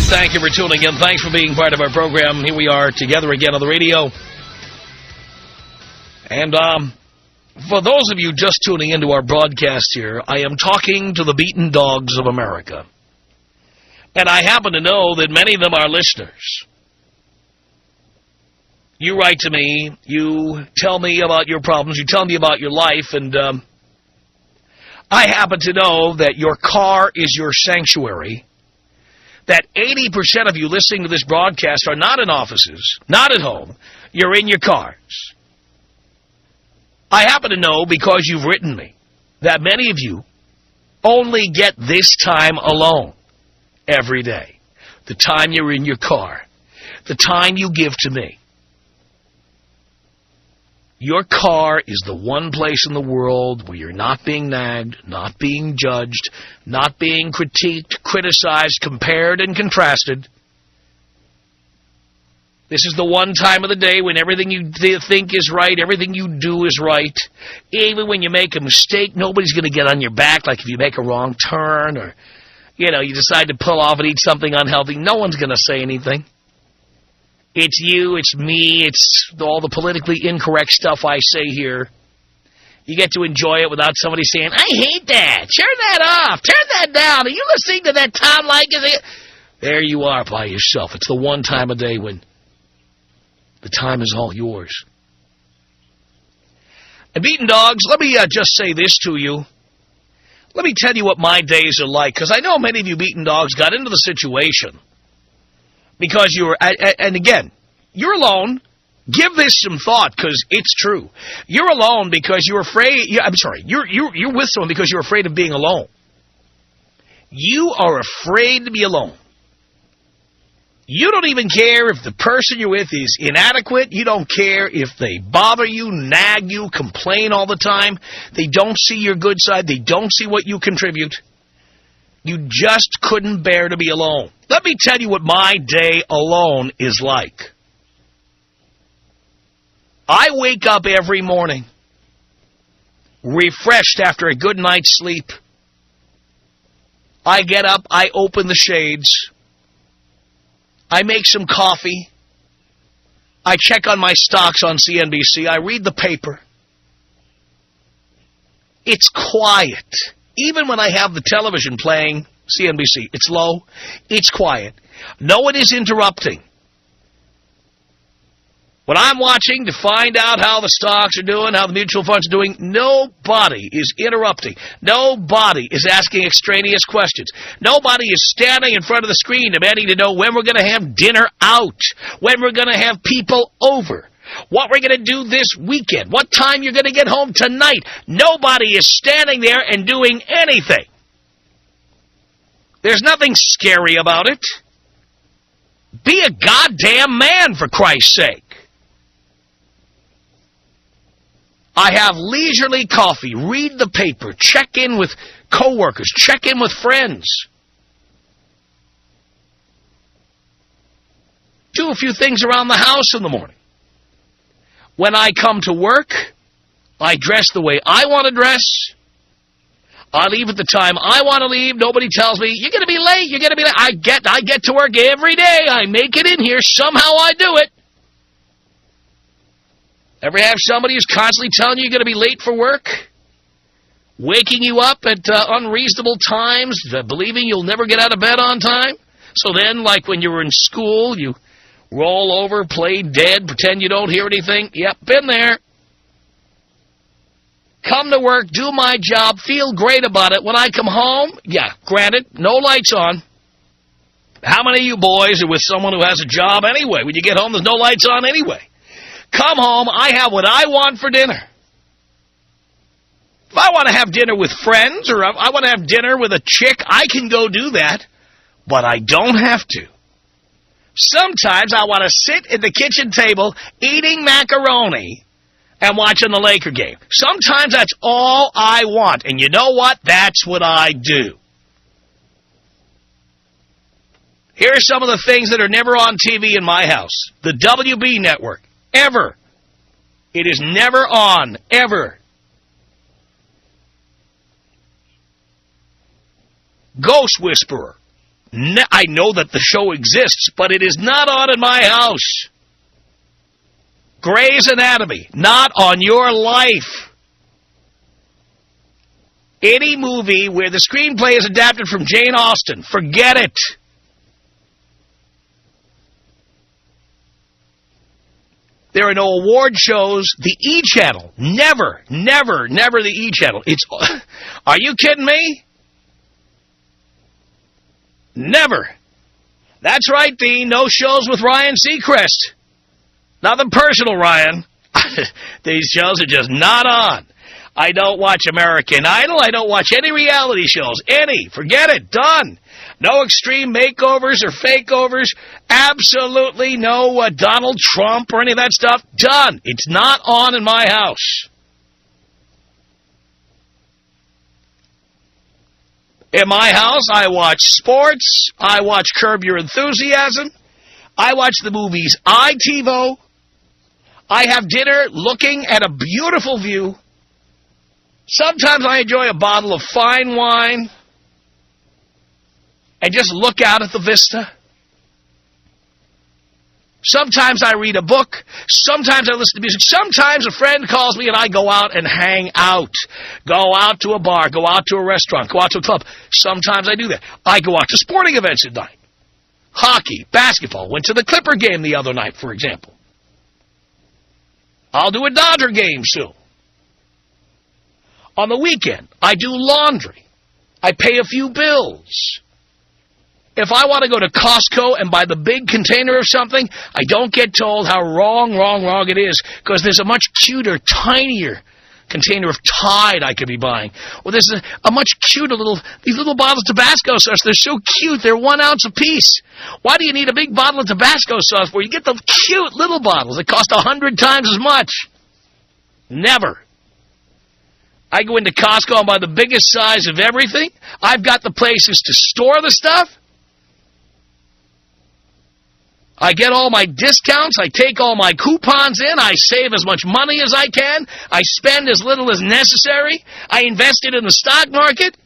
Thank you for tuning in. Thanks for being part of our program. Here we are together again on the radio. And for those of you just tuning into our broadcast here, I am talking to the beaten dogs of America. And I happen to know that many of them are listeners. You write to me, you tell me about your problems, you tell me about your life, and I happen to know that your car is your sanctuary, that 80% of you listening to this broadcast are not in offices, not at home, you're in your cars. I happen to know, because you've written me, that many of you only get this time alone every day. The time you're in your car, the time you give to me. Your car is the one place in the world where you're not being nagged, not being judged, not being critiqued, criticized, compared, and contrasted. This is the one time of the day when everything you think is right, everything you do is right. Even when you make a mistake, nobody's going to get on your back, like if you make a wrong turn or, you decide to pull off and eat something unhealthy. No one's going to say anything. It's you, it's me, it's all the politically incorrect stuff I say here. You get to enjoy it without somebody saying, I hate that, turn that off, turn that down, are you listening to that Tom Leykis? There you are by yourself. It's the one time of day when the time is all yours. And beaten dogs, let me just say this to you. Let me tell you what my days are like, because I know many of you beaten dogs got into the situation because you were, and again, you're alone. Give this some thought, because it's true. You're alone because you're afraid, you're with someone because you're afraid of being alone. You are afraid to be alone. You don't even care if the person you're with is inadequate. You don't care if they bother you, nag you, complain all the time. They don't see your good side. They don't see what you contribute. You just couldn't bear to be alone. Let me tell you what my day alone is like. I wake up every morning refreshed after a good night's sleep. I get up, I open the shades, I make some coffee, I check on my stocks on CNBC, I read the paper. It's quiet. Even when I have the television playing CNBC, it's low, it's quiet. No one is interrupting. When I'm watching to find out how the stocks are doing, how the mutual funds are doing, nobody is interrupting. Nobody is asking extraneous questions. Nobody is standing in front of the screen demanding to know when we're going to have dinner out, when we're going to have people over, what we're going to do this weekend, what time you're going to get home tonight. Nobody is standing there and doing anything. There's nothing scary about it. Be a goddamn man, for Christ's sake. I have leisurely coffee, read the paper, check in with coworkers, check in with friends. Do a few things around the house in the morning. When I come to work, I dress the way I want to dress. I leave at the time I want to leave. Nobody tells me, you're going to be late, you're going to be late. I get to work every day. I make it in here. Somehow I do it. Ever have somebody who's constantly telling you you're going to be late for work? Waking you up at unreasonable times, believing you'll never get out of bed on time? So then, like when you were in school, you roll over, play dead, pretend you don't hear anything? Yep, been there. Come to work, do my job, feel great about it. When I come home, yeah, granted, no lights on. How many of you boys are with someone who has a job anyway? When you get home, there's no lights on anyway. Come home, I have what I want for dinner. If I want to have dinner with friends or I want to have dinner with a chick, I can go do that, but I don't have to. Sometimes I want to sit at the kitchen table eating macaroni and watching the Laker game. Sometimes that's all I want, and you know what? That's what I do. Here are some of the things that are never on TV in my house. The WB network. Ever. It is never on. Ever. Ghost Whisperer. I know that the show exists, but it is not on in my house. Grey's Anatomy, not on your life. Any movie where the screenplay is adapted from Jane Austen, forget it. There are no award shows. The E! Channel, never the E! Channel. Are you kidding me? Never. That's right, Dean. No shows with Ryan Seacrest. Nothing personal, Ryan. These shows are just not on. I don't watch American Idol. I don't watch any reality shows. Any. Forget it. Done. No extreme makeovers or fakeovers. Absolutely no Donald Trump or any of that stuff. Done. It's not on in my house. In my house, I watch sports. I watch Curb Your Enthusiasm. I watch the movies I TiVo. I have dinner looking at a beautiful view. Sometimes I enjoy a bottle of fine wine and just look out at the vista. Sometimes I read a book. Sometimes I listen to music. Sometimes a friend calls me and I go out and hang out. Go out to a bar. Go out to a restaurant. Go out to a club. Sometimes I do that. I go out to sporting events at night. Hockey, basketball. Went to the Clipper game the other night, for example. I'll do a Dodger game soon. On the weekend, I do laundry. I pay a few bills. If I want to go to Costco and buy the big container of something, I don't get told how wrong it is, because there's a much cuter, tinier container of Tide I could be buying. Well, there's a much cuter these little bottles of Tabasco sauce. They're so cute. They're 1 ounce apiece. Why do you need a big bottle of Tabasco sauce where you get the cute little bottles that cost 100 times as much? Never. I go into Costco and buy the biggest size of everything. I've got the places to store the stuff. I get all my discounts. I take all my coupons in. I save as much money as I can. I spend as little as necessary. I invest it in the stock market.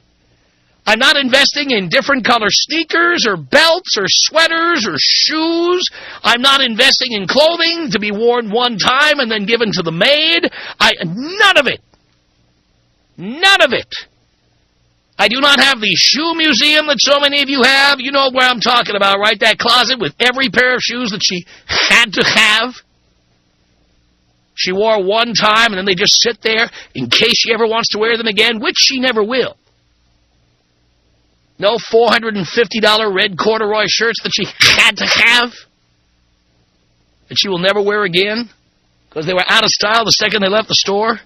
I'm not investing in different color sneakers or belts or sweaters or shoes. I'm not investing in clothing to be worn one time and then given to the maid. None of it. None of it. I do not have the shoe museum that so many of you have. You know where I'm talking about, right? That closet with every pair of shoes that she had to have. She wore one time and then they just sit there in case she ever wants to wear them again, which she never will. No $450 red corduroy shirts that she had to have that she will never wear again because they were out of style the second they left the store.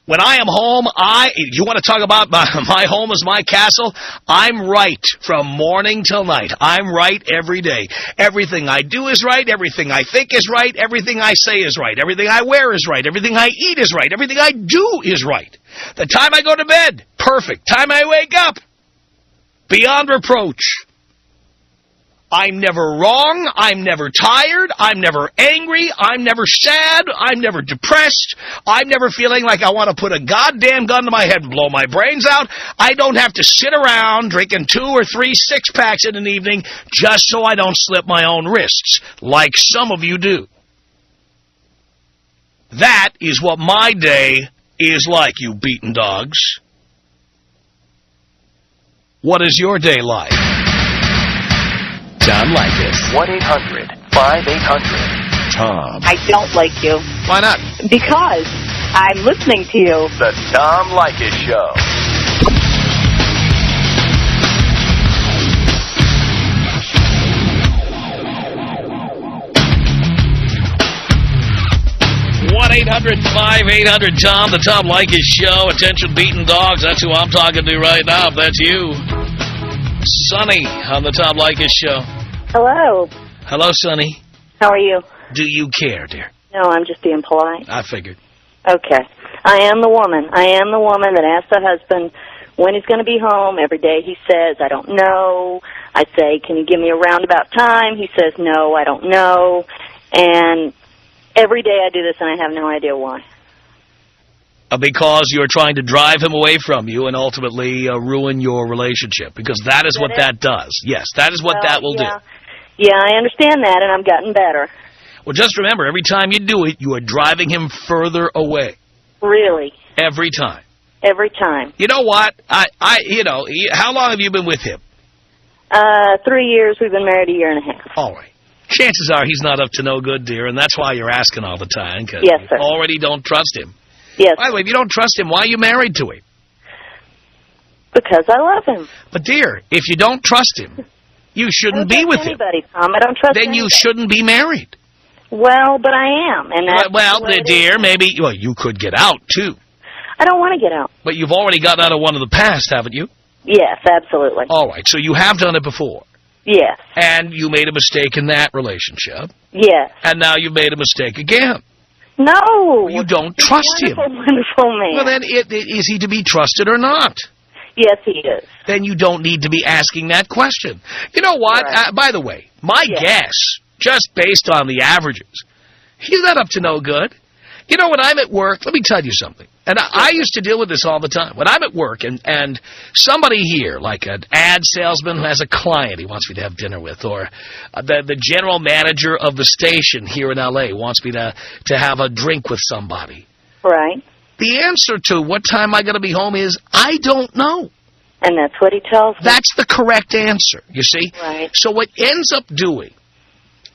When I am home, you want to talk about my home is my castle? I'm right from morning till night. I'm right every day. Everything I do is right. Everything I think is right. Everything I say is right. Everything I wear is right. Everything I eat is right. Everything I do is right. The time I go to bed, perfect. Time I wake up, beyond reproach. I'm never wrong, I'm never tired, I'm never angry, I'm never sad, I'm never depressed, I'm never feeling like I want to put a goddamn gun to my head and blow my brains out. I don't have to sit around drinking 2 or 3 six-packs in an evening just so I don't slip my own wrists, like some of you do. That is what my day is like, you beaten dogs. What is your day like? Tom Leykis. 1-800-5800-TOM. I don't like you. Why not? Because I'm listening to you. The Tom Leykis Show. One 1-800-5800-TOM. The Tom Leykis Show. Attention, beaten dogs. That's who I'm talking to right now. If that's you. Sonny on the Tom Leykis Show. Hello. Hello, Sonny. How are you? Do you care, dear? No, I'm just being polite. I figured. Okay. I am the woman. I am the woman that asks the husband when he's going to be home. Every day he says, I don't know. I say, can you give me a roundabout time? He says, no, I don't know. And every day I do this and I have no idea why. Because you're trying to drive him away from you and ultimately ruin your relationship. Because that is what that does. Yes, that is what that will do. Yeah, I understand that, and I'm getting better. Well, just remember, every time you do it, you are driving him further away. Really? Every time. Every time. You know what? How long have you been with him? 3 years. We've been married a year and a half. All right. Chances are he's not up to no good, dear, and that's why you're asking all the time. Cause yes, sir. You already don't trust him. Yes. By the way, if you don't trust him, why are you married to him? Because I love him. But, dear, if you don't trust him, you shouldn't be with him. Tom. I don't trust Then anybody. you shouldn't be married. Well, but I am. And that's dear, maybe you could get out, too. I don't want to get out. But you've already gotten out of one of the past, haven't you? Yes, absolutely. All right, so you have done it before. Yes. And you made a mistake in that relationship. Yes. And now you've made a mistake again. No. You don't trust him. Wonderful man. Well, then, is he to be trusted or not? Yes, he is. Then you don't need to be asking that question. You know what? Right. By the way, my guess, just based on the averages, he's not up to no good. You know, when I'm at work, let me tell you something. And I used to deal with this all the time. When I'm at work and somebody here, like an ad salesman who has a client he wants me to have dinner with, or the general manager of the station here in L.A. wants me to have a drink with somebody. Right. The answer to what time I got to be home is, I don't know. And that's what he tells me. That's the correct answer, you see? Right. So what ends up doing,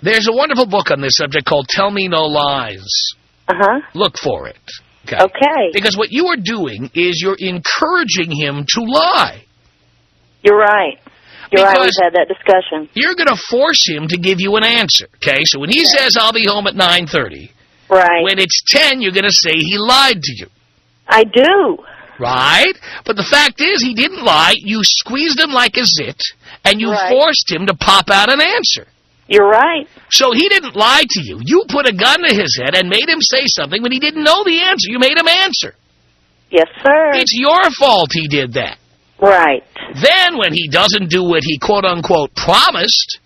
there's a wonderful book on this subject called Tell Me No Lies. Uh-huh. Look for it. Okay. Because what you are doing is you're encouraging him to lie. You're right. You're right, we've had that discussion. You're going to force him to give you an answer, okay? So when he says, I'll be home at 9:30, right. When it's 10, you're going to say he lied to you. I do. Right? But the fact is, he didn't lie. You squeezed him like a zit, and you forced him to pop out an answer. You're right. So he didn't lie to you. You put a gun to his head and made him say something when he didn't know the answer. You made him answer. Yes, sir. It's your fault he did that. Right. Then when he doesn't do what he quote-unquote promised,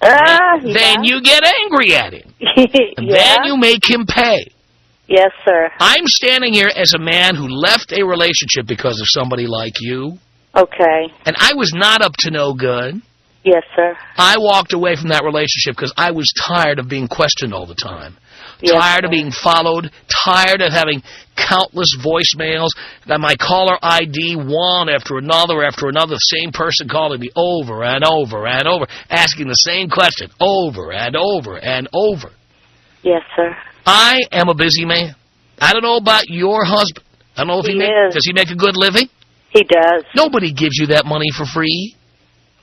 then you get angry at him. And then you make him pay. Yes, sir. I'm standing here as a man who left a relationship because of somebody like you. Okay. And I was not up to no good. Yes, sir. I walked away from that relationship because I was tired of being questioned all the time. Yes, tired of being followed. Tired of having countless voicemails. Got my caller ID one after another, the same person calling me over and over and over, asking the same question over and over and over. Yes, sir. I am a busy man. I don't know about your husband. I don't know if does he make a good living? He does. Nobody gives you that money for free.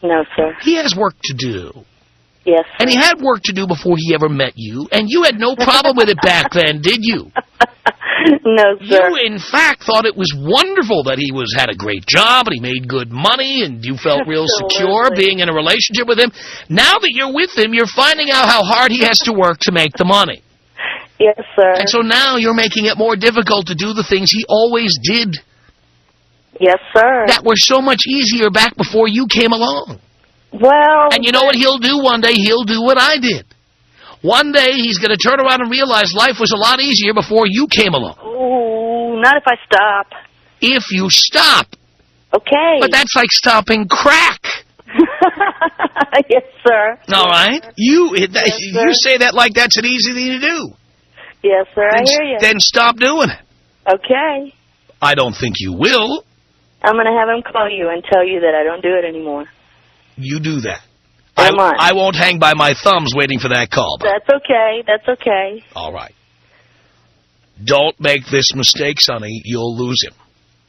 No, sir. He has work to do. Yes, sir. And he had work to do before he ever met you, and you had no problem with it back then, did you? No, sir. You, in fact, thought it was wonderful that he had a great job and he made good money, and you felt real secure being in a relationship with him. Now that you're with him, you're finding out how hard he has to work to make the money. Yes, sir. And so now you're making it more difficult to do the things he always did. Yes, sir. That were so much easier back before you came along. Well... And you know what he'll do one day? He'll do what I did. One day he's going to turn around and realize life was a lot easier before you came along. Ooh, not if I stop. If you stop. Okay. But that's like stopping crack. Yes, sir. All right? You say that like that's an easy thing to do. Yes, sir, I hear you. Then stop doing it. Okay. I don't think you will. I'm going to have him call you and tell you that I don't do it anymore. You do that. I won't hang by my thumbs waiting for that call. That's okay. That's okay. All right. Don't make this mistake, Sonny. You'll lose him.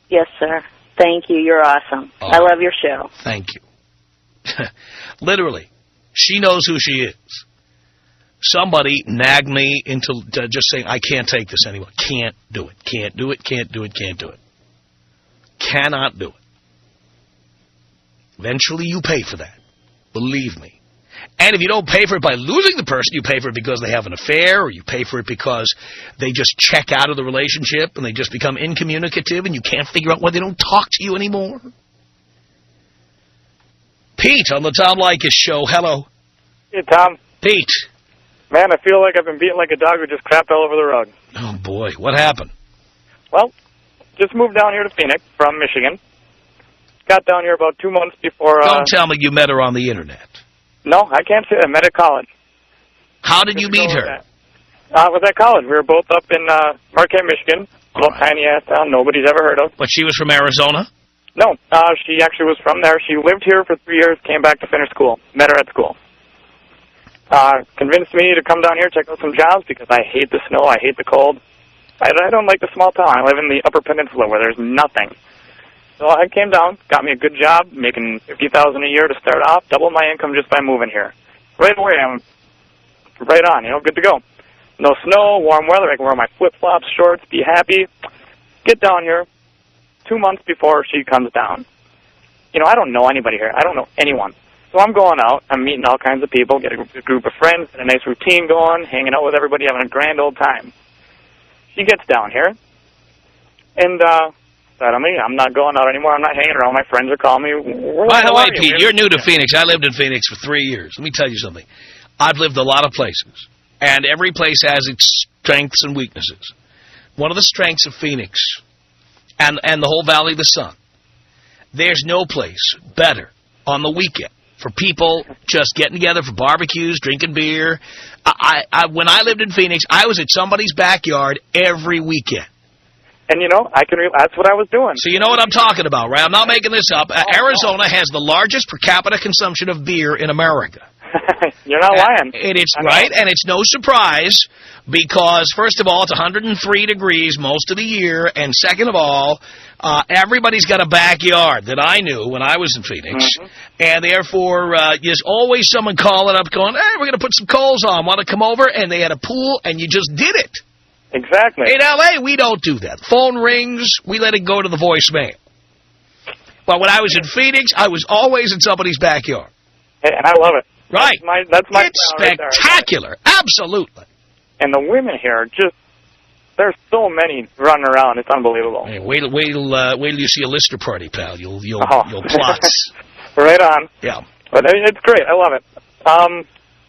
Yes, sir. Thank you. You're awesome. I love your show. Thank you. Literally. She knows who she is. Somebody nagged me into just saying, I can't take this anymore. Can't do it. Can't do it. Can't do it. Can't do it. Cannot do it. Eventually you pay for that. Believe me. And if you don't pay for it by losing the person, you pay for it because they have an affair, or you pay for it because they just check out of the relationship and they just become incommunicative and you can't figure out why they don't talk to you anymore. Pete on the Tom Leykis Show. Hello. Hey, Tom. Pete. Man, I feel like I've been beaten like a dog who just crapped all over the rug. Oh, boy. What happened? Well, just moved down here to Phoenix from Michigan. Got down here about 2 months before... Don't tell me you met her on the Internet. No, I can't say that. I met at college. How did you meet her? I was at college. We were both up in Marquette, Michigan. A little tiny-ass town nobody's ever heard of. But she was from Arizona? No, she actually was from there. She lived here for 3 years, came back to finish school. Met her at school. Convinced me to come down here, check out some jobs, because I hate the snow, I hate the cold. I don't like the small town. I live in the Upper Peninsula where there's nothing. So I came down, got me a good job, making $50,000 a year to start off, doubled my income just by moving here. Right away, I'm right on, good to go. No snow, warm weather, I can wear my flip-flops, shorts, be happy. Get down here 2 months before she comes down. I don't know anybody here. I don't know anyone. So I'm going out, I'm meeting all kinds of people, get a group of friends, get a nice routine going, hanging out with everybody, having a grand old time. She gets down here, and suddenly I'm not going out anymore. I'm not hanging around. My friends are calling me. By the way, Pete, you're new to Phoenix. I lived in Phoenix for 3 years. Let me tell you something. I've lived a lot of places, and every place has its strengths and weaknesses. One of the strengths of Phoenix and the whole Valley of the Sun, there's no place better on the weekend for people just getting together for barbecues, drinking beer. When I lived in Phoenix, I was at somebody's backyard every weekend. And, that's what I was doing. So you know what I'm talking about, right? I'm not making this up. Arizona has the largest per capita consumption of beer in America. You're not lying. And it's right, and it's no surprise because, first of all, it's 103 degrees most of the year, and second of all, everybody's got a backyard that I knew when I was in Phoenix, and therefore there's always someone calling up going, hey, we're going to put some coals on, want to come over? And they had a pool, and you just did it. Exactly. In L.A., we don't do that. Phone rings, we let it go to the voicemail. But when I was in Phoenix, I was always in somebody's backyard. Hey, and I love it. Right. That's my it's spectacular. Right. Absolutely. And the women here are just, there's so many running around. It's unbelievable. Hey, wait till you see a Lister party, pal. You'll plots. Right on. Yeah. But it's great. I love it.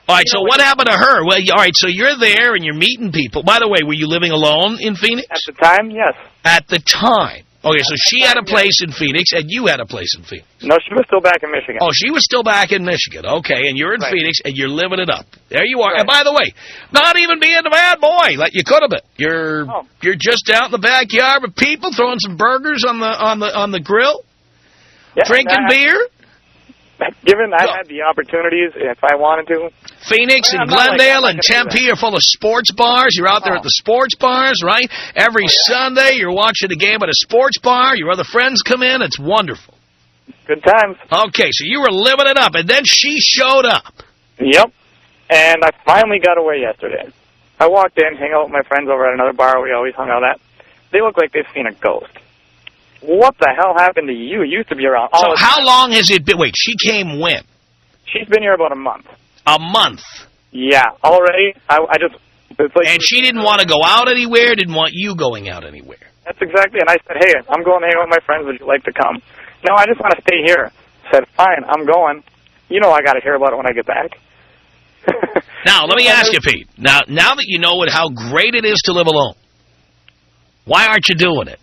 All right, so what happened to her? Well, all right, so you're there and you're meeting people. By the way, were you living alone in Phoenix? At the time, yes. At the time. Okay, so she had a place in Phoenix, and you had a place in Phoenix. No, she was still back in Michigan. Oh, she was still back in Michigan. Okay, and you're in Phoenix, and you're living it up. There you are. Right. And by the way, not even being a bad boy like you could have been. You're just out in the backyard with people throwing some burgers on the grill, drinking beer. Given I had the opportunities, if I wanted to. Phoenix and Glendale and Tempe are full of sports bars. You're out there at the sports bars, right? Every Sunday you're watching a game at a sports bar. Your other friends come in. It's wonderful. Good times. Okay, so you were living it up, and then she showed up. Yep. And I finally got away yesterday. I walked in, hang out with my friends over at another bar we always hung out at. They look like they've seen a ghost. What the hell happened to you? You used to be around all the time. So how long has it been? Wait, she came when? She's been here about a month. A month? Yeah, already. I just... It's like, and she didn't want to go out anywhere, didn't want you going out anywhere. That's exactly, and I said, hey, I'm going to hang out with my friends. Would you like to come? No, I just want to stay here. I said, fine, I'm going. I got to hear about it when I get back. Now, let me ask you, Pete. Now that you know how great it is to live alone, why aren't you doing it?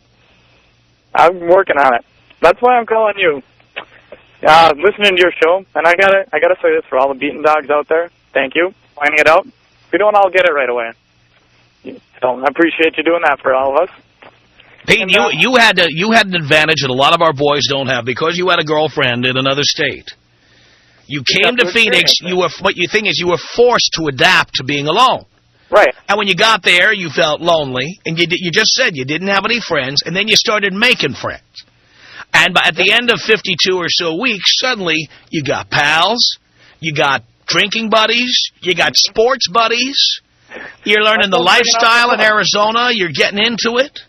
I'm working on it. That's why I'm calling you. Listening to your show, and I gotta say this for all the beaten dogs out there. Thank you, finding it out. If you don't, I'll get it right away. So I appreciate you doing that for all of us. Pete, and, you had an advantage that a lot of our boys don't have because you had a girlfriend in another state. You came to Phoenix. You were forced to adapt to being alone. Right. And when you got there, you felt lonely, and you just said you didn't have any friends, and then you started making friends. And at the end of 52 or so weeks, suddenly you got pals, you got drinking buddies, you got sports buddies, you're learning the lifestyle in Arizona, you're getting into it.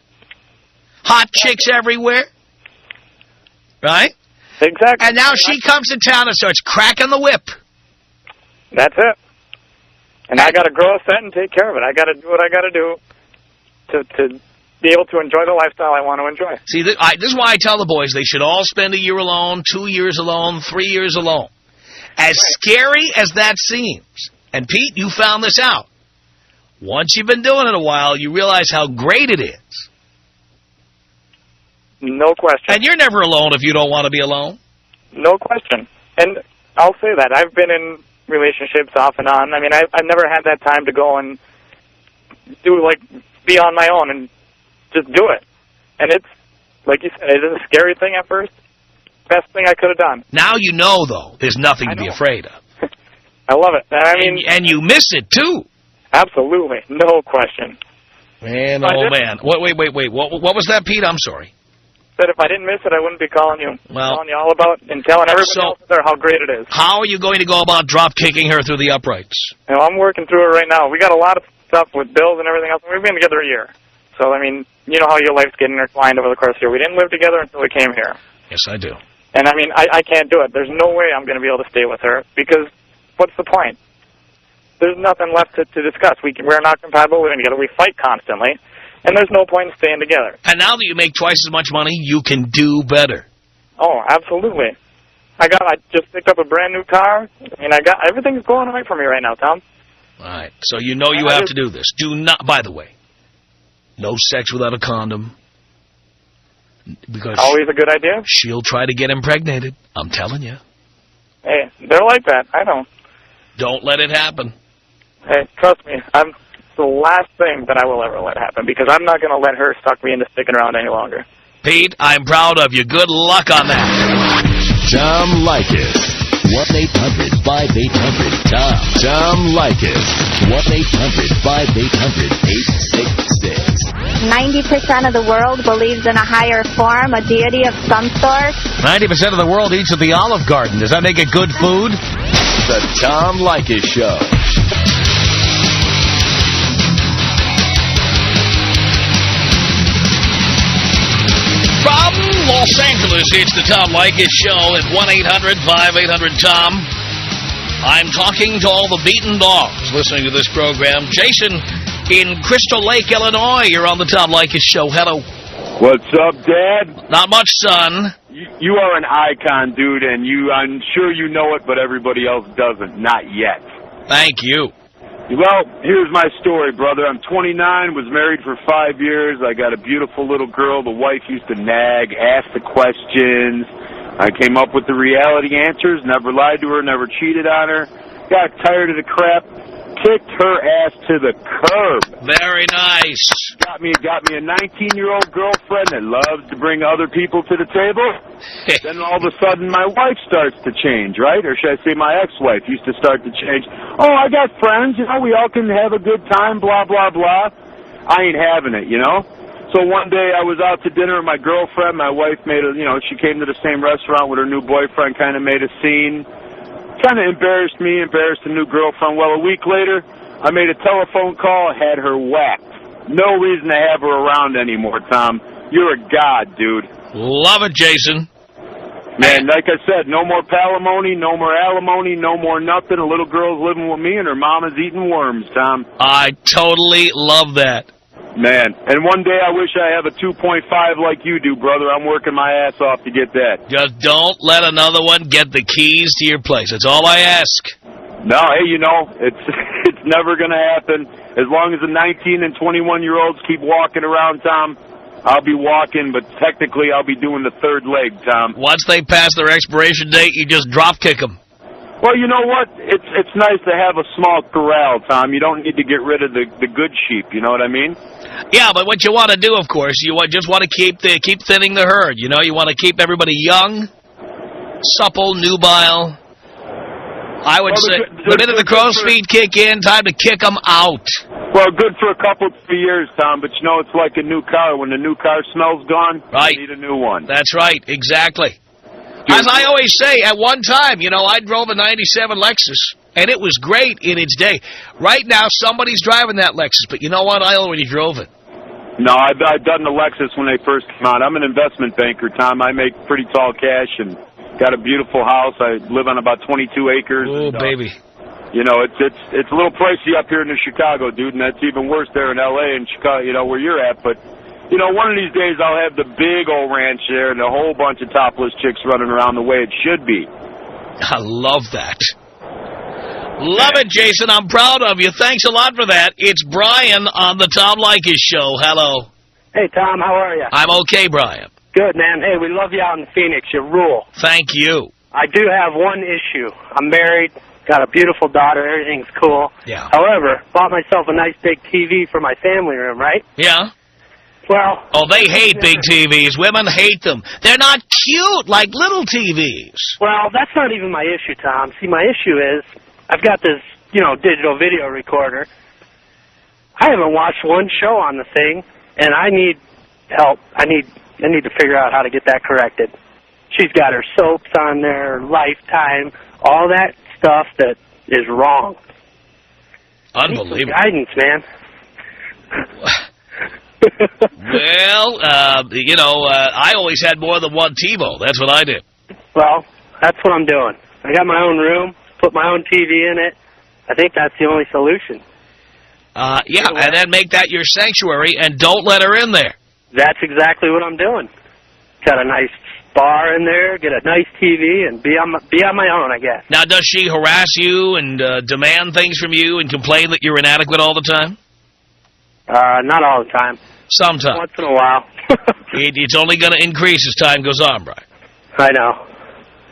Hot chicks everywhere. Right? Exactly. And now she comes to town and starts cracking the whip. That's it. And I got to grow a set and take care of it. I got to do what I got to do to be able to enjoy the lifestyle I want to enjoy. See, this is why I tell the boys they should all spend a year alone, 2 years alone, 3 years alone. As scary as that seems, and Pete, you found this out, once you've been doing it a while, you realize how great it is. No question. And you're never alone if you don't want to be alone. No question. And I'll say that. I've been in relationships off and on. I mean, I've never had that time to go and be on my own and just do it. And it's, like you said, it is a scary thing at first. Best thing I could have done. Now you know, though, there's nothing to be afraid of. I love it. And you miss it, too. Absolutely. No question. Man, oh, man. Wait. What was that, Pete? I'm sorry. Said if I didn't miss it, I wouldn't be calling you. Calling you all about and telling everybody else there how great it is. How are you going to go about drop-kicking her through the uprights? You know, I'm working through it right now. We got a lot of stuff with bills and everything else. We've been together a year. So, I mean, you know how your life's getting intertwined over the course of the year. We didn't live together until we came here. Yes, I do. And, I mean, I can't do it. There's no way I'm going to be able to stay with her because what's the point? There's nothing left to discuss. We're not compatible. We're together. We fight constantly. And there's no point in staying together. And now that you make twice as much money, you can do better. Oh, absolutely. I just picked up a brand new car. I mean, everything's going right for me right now, Tom. All right. So you know you have to do this. Do not, by the way, no sex without a condom. Because always a good idea. She'll try to get impregnated. I'm telling you. Hey, they're like that. I know. Don't let it happen. Hey, trust me. It's the last thing that I will ever let happen because I'm not going to let her suck me into sticking around any longer. Pete, I'm proud of you. Good luck on that. Tom Leykis. 1-800-5800-TOM. Tom Leykis. 1-800-5800-866. 90% of the world believes in a higher form, a deity of some sort. 90% of the world eats at the Olive Garden. Does that make it good food? The Tom Leykis Show. From Los Angeles, it's the Tom Leykis Show at 1-800-5800-TOM. I'm talking to all the beaten dogs listening to this program. Jason in Crystal Lake, Illinois, you're on the Tom Leykis Show. Hello. What's up, Dad? Not much, son. You are an icon, dude, and I'm sure you know it, but everybody else doesn't. Not yet. Thank you. Well, here's my story, brother. I'm 29, was married for 5 years. I got a beautiful little girl. The wife used to nag, ask the questions. I came up with the reality answers, never lied to her, never cheated on her. Got tired of the crap, kicked her ass to the curb. Very nice. Got me a 19-year-old girlfriend that loves to bring other people to the table. Then all of a sudden my wife starts to change, right? Or should I say my ex-wife used to start to change. Oh, I got friends, we all can have a good time, blah, blah, blah. I ain't having it, So one day I was out to dinner with my girlfriend. My wife made she came to the same restaurant with her new boyfriend, kind of made a scene. Kind of embarrassed me, embarrassed the new girlfriend. Well, a week later, I made a telephone call, had her whacked. No reason to have her around anymore, Tom. You're a god, dude. Love it, Jason. Man, like I said, no more palimony, no more alimony, no more nothing. A little girl's living with me, and her mama's eating worms, Tom. I totally love that. Man, and one day I wish I have a 2.5 like you do, brother. I'm working my ass off to get that. Just don't let another one get the keys to your place. That's all I ask. No, hey, it's never going to happen. As long as the 19 and 21-year-olds keep walking around, Tom, I'll be walking, but technically I'll be doing the third leg, Tom. Once they pass their expiration date, you just drop kick them. Well, you know what? It's nice to have a small corral, Tom. You don't need to get rid of the good sheep, you know what I mean? Yeah, but what you want to do, of course, you just want to keep thinning the herd. You want to keep everybody young, supple, nubile. I would say the minute the crow's feet kick in, time to kick them out. Well, good for a couple, 3 years, Tom, but it's like a new car. When the new car smell's gone, right. You need a new one. That's right, exactly. As I always say, at one time, I drove a 97 Lexus, and it was great in its day. Right now, somebody's driving that Lexus, but you know what? I already drove it. No, I've done the Lexus when they first came out. I'm an investment banker, Tom. I make pretty tall cash and got a beautiful house. I live on about 22 acres. Oh, baby. It's a little pricey up here in Chicago, dude, and that's even worse there in L.A. and Chicago, where you're at, but... one of these days I'll have the big old ranch there and a whole bunch of topless chicks running around the way it should be. I love that. Love it, Jason. I'm proud of you. Thanks a lot for that. It's Brian on the Tom Leykis Show. Hello. Hey, Tom. How are you? I'm okay, Brian. Good, man. Hey, we love you out in Phoenix. You rule. Thank you. I do have one issue. I'm married, got a beautiful daughter, everything's cool. Yeah. However, bought myself a nice big TV for my family room, right? Yeah. Well... Oh, they hate big TVs. Women hate them. They're not cute like little TVs. Well, that's not even my issue, Tom. See, my issue is I've got this, digital video recorder. I haven't watched one show on the thing, and I need help. I need to figure out how to get that corrected. She's got her soaps on there, Lifetime, all that stuff that is wrong. Unbelievable. Guidance, man. Well, I always had more than one TiVo. That's what I did. Well, that's what I'm doing. I got my own room, put my own TV in it. I think that's the only solution. Yeah, and then make that your sanctuary and don't let her in there. That's exactly what I'm doing. Got a nice bar in there, get a nice TV, and be on my own, I guess. Now, does she harass you and demand things from you and complain that you're inadequate all the time? Not all the time. Sometimes. Once in a while. It's only going to increase as time goes on, Brian. I know.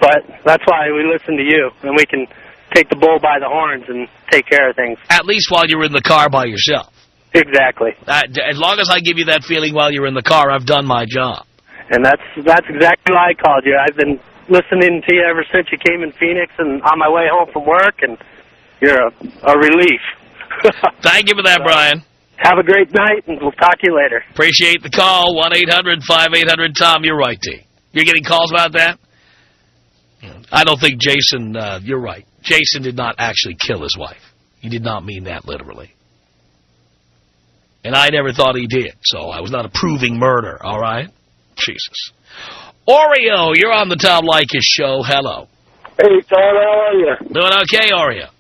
But that's why we listen to you, and we can take the bull by the horns and take care of things. At least while you're in the car by yourself. Exactly. As long as I give you that feeling while you're in the car, I've done my job. And that's exactly why I called you. I've been listening to you ever since you came in Phoenix and on my way home from work, and you're a relief. Thank you for that, Brian. Have a great night, and we'll talk to you later. Appreciate the call. 1-800-5800-TOM. You're right, T. You're getting calls about that? I don't think Jason, you're right. Jason did not actually kill his wife. He did not mean that literally. And I never thought he did, so I was not approving murder, all right? Jesus. Oreo, you're on the Tom Leykis Show. Hello. Hey, Tom, how are you? Doing okay, Oreo.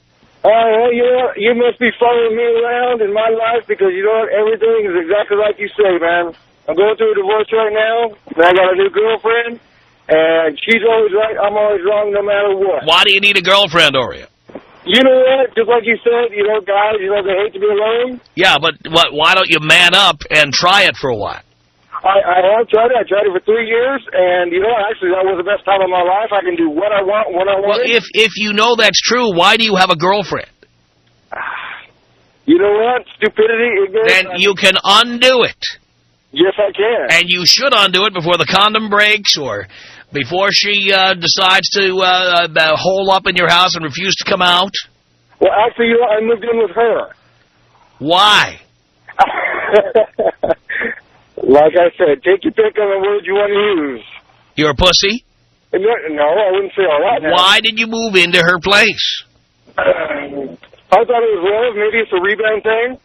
You must be following me around in my life because, everything is exactly like you say, man. I'm going through a divorce right now, and I got a new girlfriend, and she's always right, I'm always wrong no matter what. Why do you need a girlfriend, Oreo? You know what? Just like you said, guys, they hate to be alone. Yeah, but why don't you man up and try it for a while? I have tried it. I tried it for 3 years, and, actually, that was the best time of my life. I can do what I want, when I want. Well, if you know that's true, why do you have a girlfriend? You know what? Stupidity, ignorance. Then you can undo it. Yes, I can. And you should undo it before the condom breaks or before she decides to hole up in your house and refuse to come out. Well, actually, I moved in with her. Why? Like I said, take your pick on the words you want to use. You're a pussy? No, I wouldn't say all that. Why did you move into her place? I thought it was love. Maybe it's a rebound thing.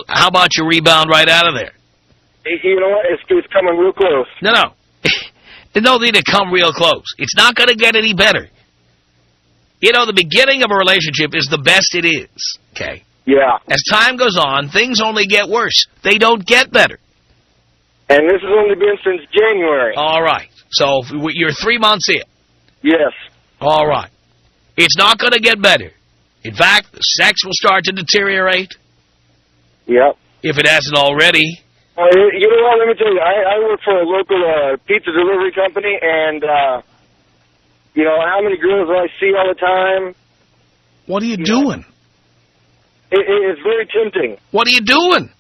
How about you rebound right out of there? You know what? It's coming real close. No. There's no need to come real close. It's not going to get any better. The beginning of a relationship is the best it is, okay? Yeah. As time goes on, things only get worse. They don't get better. And this has only been since January. All right. So you're 3 months in. Yes. All right. It's not going to get better. In fact, the sex will start to deteriorate. Yep. If it hasn't already. You know what? Let me tell you. I work for a local pizza delivery company, and, how many girls do I see all the time? What are you doing? It's very tempting. What are you doing?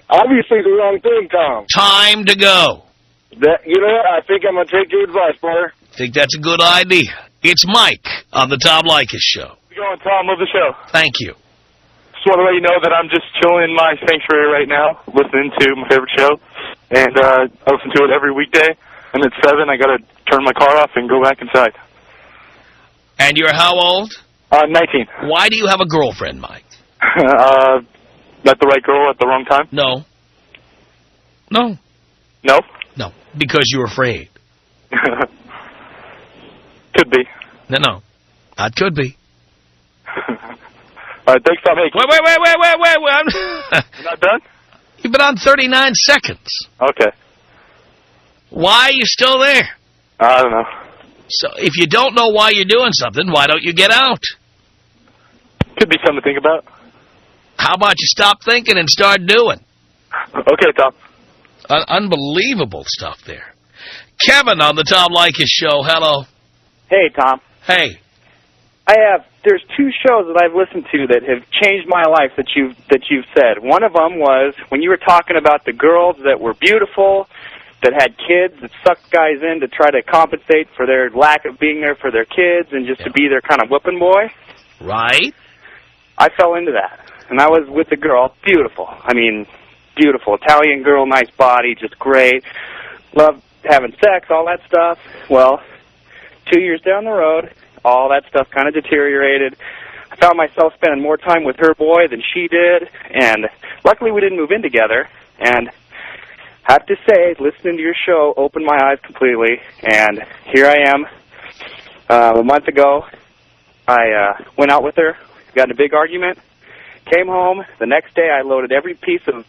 Obviously the wrong thing, Tom. Time to go. You know what? I think I'm going to take your advice, brother. Think that's a good idea. It's Mike on the Tom Leykis Show. How's it going, Tom? Love the show. Thank you. Just want to let you know that I'm just chilling in my sanctuary right now, listening to my favorite show. And I listen to it every weekday. And at 7, I got to turn my car off and go back inside. And you're how old? 19. Why do you have a girlfriend, Mike? Met the right girl at the wrong time? No. No. No? No. Because you're afraid. Could be. No. That could be. All right, thanks, Tom. Hey, Wait. You're not done? You've been on 39 seconds. Okay. Why are you still there? I don't know. So if you don't know why you're doing something, why don't you get out? Could be something to think about. How about you stop thinking and start doing? Okay, Tom. Unbelievable stuff there. Kevin on the Tom Leykis Show. Hello. Hey, Tom. Hey. There's two shows that I've listened to that have changed my life that you've said. One of them was when you were talking about the girls that were beautiful, that had kids, that sucked guys in to try to compensate for their lack of being there for their kids and just to be their kind of whipping boy. Right. I fell into that. And I was with a girl, beautiful. I mean, beautiful. Italian girl, nice body, just great. Loved having sex, all that stuff. Well, 2 years down the road, all that stuff kind of deteriorated. I found myself spending more time with her boy than she did, and luckily we didn't move in together. And I have to say, listening to your show opened my eyes completely, and here I am. A month ago, I went out with her, got in a big argument, came home. The next day I loaded every piece of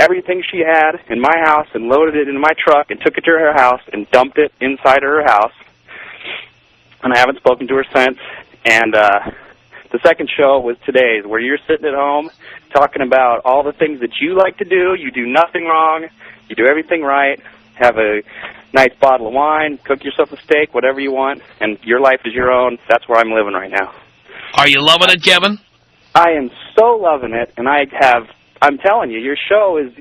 everything she had in my house and loaded it in my truck and took it to her house and dumped it inside of her house. And I haven't spoken to her since. And the second show was today's, where you're sitting at home talking about all the things that you like to do. You do nothing wrong. You do everything right. Have a nice bottle of wine. Cook yourself a steak, whatever you want. And your life is your own. That's where I'm living right now. Are you loving it, Kevin? I am so loving it. And I'm telling you, your show is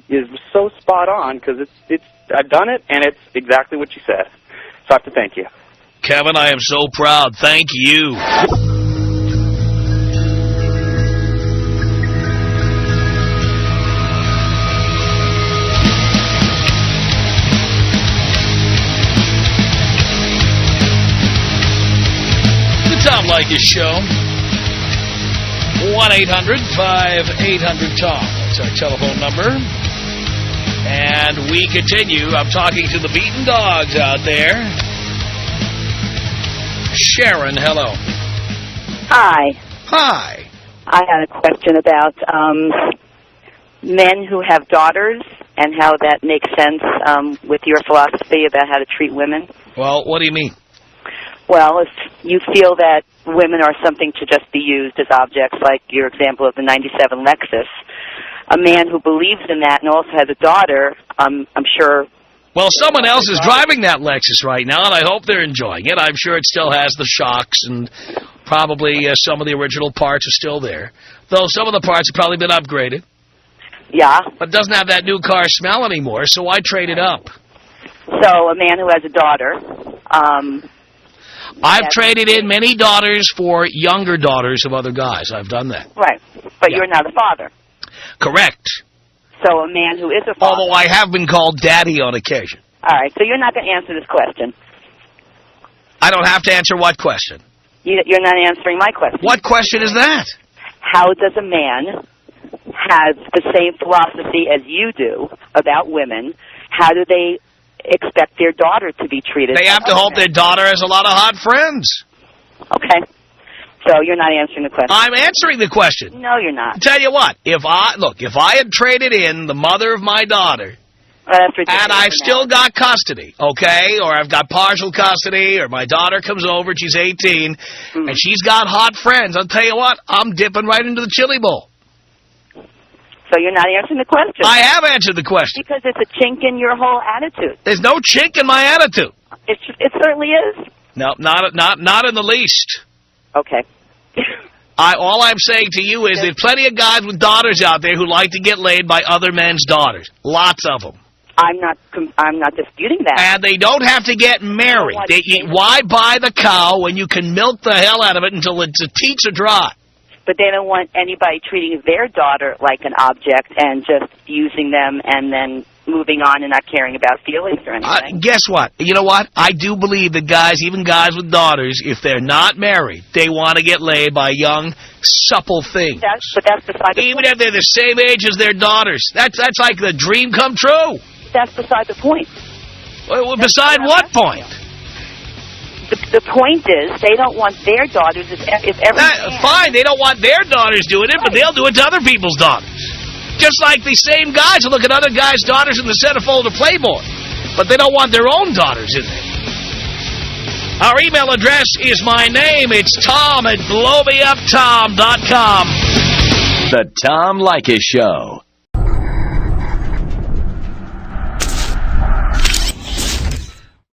so spot on because I've done it, and it's exactly what you said. So I have to thank you. Kevin, I am so proud. Thank you. The Tom Leykis Show. 1-800-5800-TOM. That's our telephone number. And we continue. I'm talking to the beaten dogs out there. Sharon, hello. Hi. Hi. I had a question about men who have daughters and how that makes sense with your philosophy about how to treat women. Well, what do you mean? Well, if you feel that women are something to just be used as objects, like your example of the 97 Lexus, a man who believes in that and also has a daughter, I'm sure... Well, someone else is driving that Lexus right now, and I hope they're enjoying it. I'm sure it still has the shocks, and probably some of the original parts are still there. Though some of the parts have probably been upgraded. Yeah. But it doesn't have that new car smell anymore, so why trade it up? So a man who has a daughter... I've traded in many daughters for younger daughters of other guys. I've done that. Right. But you're not a father. Correct. So a man who is a father... Although I have been called daddy on occasion. All right, so you're not going to answer this question. I don't have to answer what question? You're not answering my question. What question is that? How does a man have the same philosophy as you do about women? How do they expect their daughter to be treated? They have to hope their daughter has a lot of hot friends. Okay. So you're not answering the question. I'm answering the question. No, you're not. Tell you what, if I had traded in the mother of my daughter, and I've still got custody, okay, or I've got partial custody, or my daughter comes over, she's 18, and she's got hot friends, I'll tell you what, I'm dipping right into the chili bowl. So you're not answering the question. I have answered the question. Because it's a chink in your whole attitude. There's no chink in my attitude. It certainly is. No, not in the least. Okay. All I'm saying to you is there's plenty of guys with daughters out there who like to get laid by other men's daughters. Lots of them. I'm not disputing that. And they don't have to get married. Why buy the cow when you can milk the hell out of it until its teats are dry? But they don't want anybody treating their daughter like an object and just using them and then moving on and not caring about feelings or anything. Guess what? You know what? I do believe that guys, even guys with daughters, if they're not married, they want to get laid by young, supple things. But that's beside the point. Even if they're the same age as their daughters. That's like the dream come true. That's beside the point. Well, beside what point? The point is, they don't want their daughters, if fine, they don't want their daughters doing it, but they'll do it to other people's daughters. Just like the same guys who look at other guys' daughters in the centerfold of Playboy, but they don't want their own daughters in there. Our email address is my name. It's Tom@blowmeuptom.com. The Tom Leykis Show.